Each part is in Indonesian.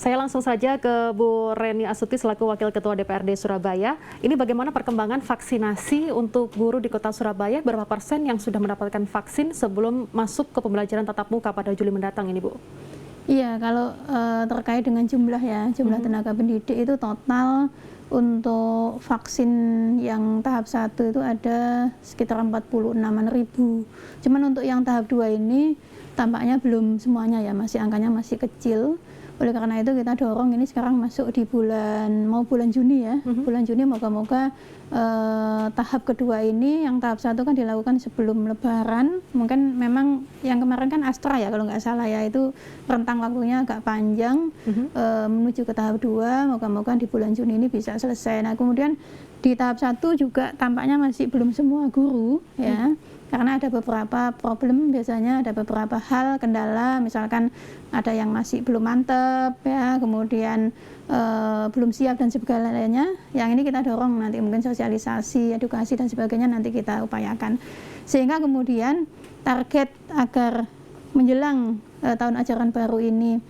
saya langsung saja ke Bu Reni Astuti selaku Wakil Ketua DPRD Surabaya. Ini bagaimana perkembangan vaksinasi untuk guru di Kota Surabaya? Berapa persen yang sudah mendapatkan vaksin sebelum masuk ke pembelajaran tatap muka pada Juli mendatang ini, Bu? Iya, kalau terkait dengan jumlah tenaga pendidik itu total untuk vaksin yang tahap 1 itu ada sekitar 46.000. Cuman untuk yang tahap 2 ini tampaknya belum semuanya ya, angkanya masih kecil. Oleh karena itu kita dorong ini sekarang masuk di bulan Juni ya. Bulan Juni moga-moga tahap kedua ini, yang tahap 1 kan dilakukan sebelum Lebaran. Mungkin memang yang kemarin kan Astra ya kalau nggak salah ya, itu rentang waktunya agak panjang menuju ke tahap 2. Moga-moga di bulan Juni ini bisa selesai. Nah kemudian di tahap 1 juga tampaknya masih belum semua guru ya. Karena ada beberapa problem, biasanya ada beberapa hal, kendala, misalkan ada yang masih belum mantep ya, kemudian belum siap dan sebagainya. Yang ini kita dorong nanti mungkin sosialisasi, edukasi dan sebagainya nanti kita upayakan. Sehingga kemudian target agar menjelang tahun ajaran baru ini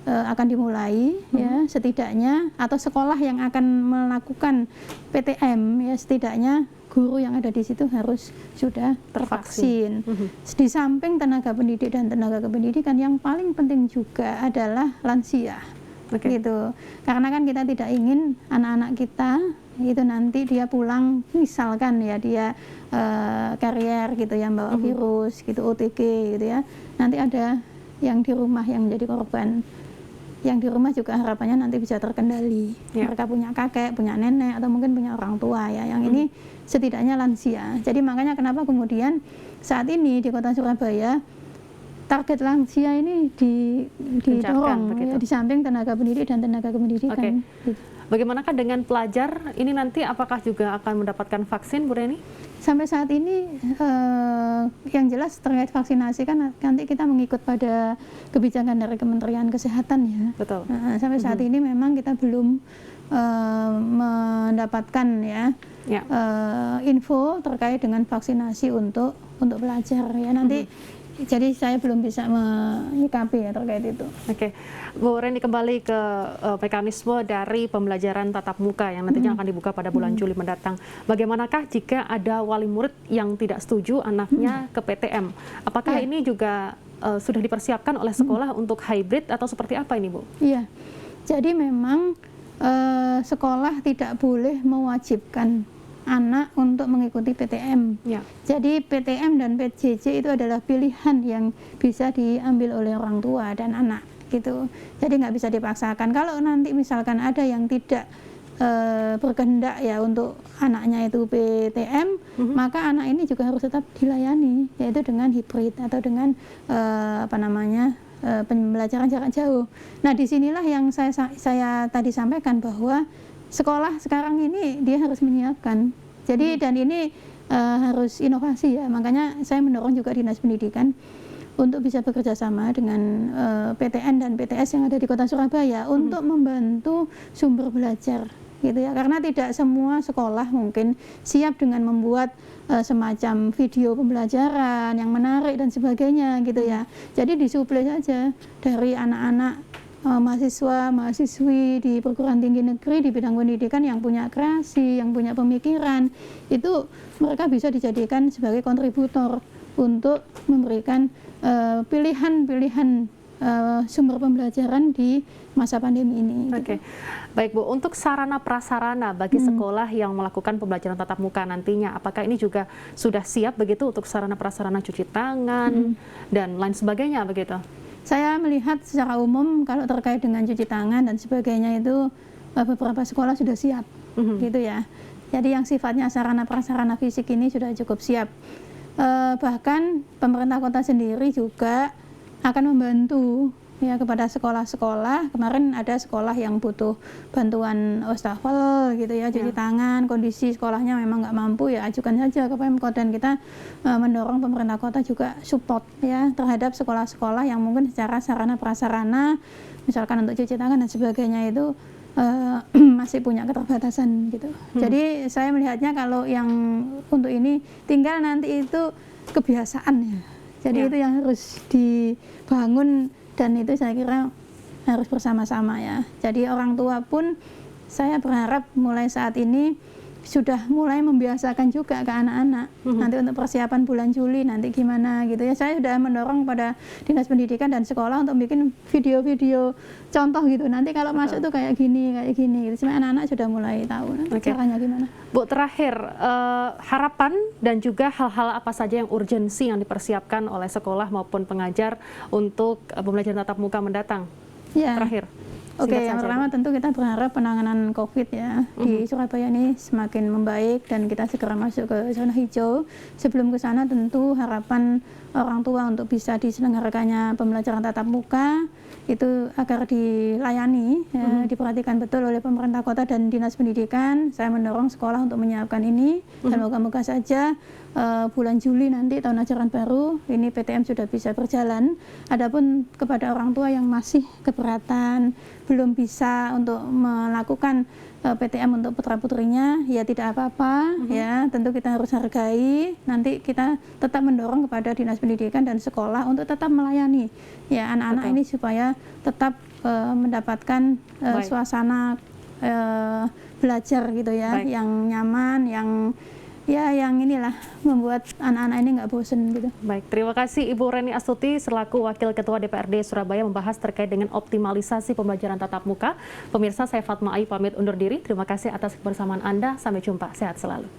akan dimulai ya, setidaknya atau sekolah yang akan melakukan PTM ya, setidaknya guru yang ada di situ harus sudah tervaksin. Di samping tenaga pendidik dan tenaga kependidikan, yang paling penting juga adalah lansia. Gitu. Karena kan kita tidak ingin anak-anak kita itu nanti dia pulang, misalkan ya dia karier gitu ya, bawa virus gitu, OTG gitu ya. Nanti ada yang di rumah yang menjadi korban. Yang di rumah juga harapannya nanti bisa terkendali. Mereka punya kakek, punya nenek, atau mungkin punya orang tua ya. Yang ini setidaknya lansia. Jadi makanya kenapa kemudian saat ini di Kota Surabaya target lansia ini didorong ya, di samping tenaga pendidik dan tenaga kependidikan. Gitu. Bagaimanakah dengan pelajar? Ini nanti apakah juga akan mendapatkan vaksin, Bu Reni? Sampai saat ini yang jelas terkait vaksinasi kan nanti kita mengikut pada kebijakan dari Kementerian Kesehatan ya. Betul. Sampai saat ini memang kita belum mendapatkan info terkait dengan vaksinasi untuk pelajar ya. Nanti jadi saya belum bisa menyikapi ya terkait itu. Oke, Bu Reni, kembali ke mekanisme dari pembelajaran tatap muka yang nantinya akan dibuka pada bulan Juli mendatang. Bagaimanakah jika ada wali murid yang tidak setuju anaknya ke PTM? Apakah ini juga sudah dipersiapkan oleh sekolah untuk hybrid atau seperti apa ini, Bu? Iya, jadi memang sekolah tidak boleh mewajibkan anak untuk mengikuti PTM. Jadi PTM dan PJJ itu adalah pilihan yang bisa diambil oleh orang tua dan anak gitu. Jadi nggak bisa dipaksakan. Kalau nanti misalkan ada yang tidak berkehendak ya untuk anaknya itu PTM, maka anak ini juga harus tetap dilayani, yaitu dengan hibrid atau dengan pembelajaran jarak jauh. Nah disinilah yang saya tadi sampaikan bahwa sekolah sekarang ini dia harus menyiapkan. Jadi dan ini harus inovasi ya. Makanya saya mendorong juga Dinas Pendidikan untuk bisa bekerja sama dengan PTN dan PTS yang ada di Kota Surabaya untuk membantu sumber belajar gitu ya. Karena tidak semua sekolah mungkin siap dengan membuat semacam video pembelajaran yang menarik dan sebagainya gitu ya. Jadi disuplai saja dari anak-anak mahasiswa-mahasiswi di perguruan tinggi negeri di bidang pendidikan yang punya kreasi, yang punya pemikiran, itu mereka bisa dijadikan sebagai kontributor untuk memberikan pilihan-pilihan sumber pembelajaran di masa pandemi ini. Oke, baik Bu. Untuk sarana prasarana bagi sekolah yang melakukan pembelajaran tatap muka nantinya, apakah ini juga sudah siap begitu untuk sarana prasarana cuci tangan dan lain sebagainya begitu? Saya melihat secara umum kalau terkait dengan cuci tangan dan sebagainya itu beberapa sekolah sudah siap, gitu ya. Jadi yang sifatnya sarana prasarana fisik ini sudah cukup siap. Bahkan pemerintah kota sendiri juga akan membantu ya kepada sekolah-sekolah. Kemarin ada sekolah yang butuh bantuan wastafel gitu ya, cuci tangan, kondisi sekolahnya memang nggak mampu ya, ajukan saja ke Pemkot, dan kita mendorong pemerintah kota juga support ya terhadap sekolah-sekolah yang mungkin secara sarana prasarana misalkan untuk cuci tangan dan sebagainya itu masih punya keterbatasan gitu. Jadi saya melihatnya kalau yang untuk ini tinggal nanti itu kebiasaan ya. Jadi itu yang harus dibangun, dan itu saya kira harus bersama-sama ya. Jadi orang tua pun saya berharap mulai saat ini sudah mulai membiasakan juga ke anak-anak. Nanti untuk persiapan bulan Juli nanti gimana gitu ya. Saya sudah mendorong pada Dinas Pendidikan dan sekolah untuk bikin video-video contoh gitu. Nanti kalau masuk tuh kayak gini gitu. Cuma anak-anak sudah mulai tahu caranya gimana. Bu, terakhir harapan dan juga hal-hal apa saja yang urgensi yang dipersiapkan oleh sekolah maupun pengajar untuk pembelajaran tatap muka mendatang? Ya. Terakhir. Oke, yang pertama tentu kita berharap penanganan COVID ya di Surabaya ini semakin membaik dan kita segera masuk ke zona hijau. Sebelum ke sana tentu harapan orang tua untuk bisa diselenggarakannya pembelajaran tatap muka itu agar dilayani, ya, diperhatikan betul oleh pemerintah kota dan Dinas Pendidikan. Saya mendorong sekolah untuk menyiapkan ini dan moga-moga saja bulan Juli nanti tahun ajaran baru ini PTM sudah bisa berjalan. Adapun kepada orang tua yang masih keberatan, belum bisa untuk melakukan PTM untuk putra-putrinya, ya tidak apa-apa, ya tentu kita harus hargai. Nanti kita tetap mendorong kepada Dinas Pendidikan dan sekolah untuk tetap melayani ya anak-anak ini supaya tetap mendapatkan suasana belajar gitu ya, yang nyaman, yang inilah membuat anak-anak ini nggak bosen gitu. Baik, terima kasih Ibu Reni Astuti selaku Wakil Ketua DPRD Surabaya membahas terkait dengan optimalisasi pembelajaran tatap muka. Pemirsa, saya Fatma Ayu pamit undur diri. Terima kasih atas kebersamaan Anda. Sampai jumpa. Sehat selalu.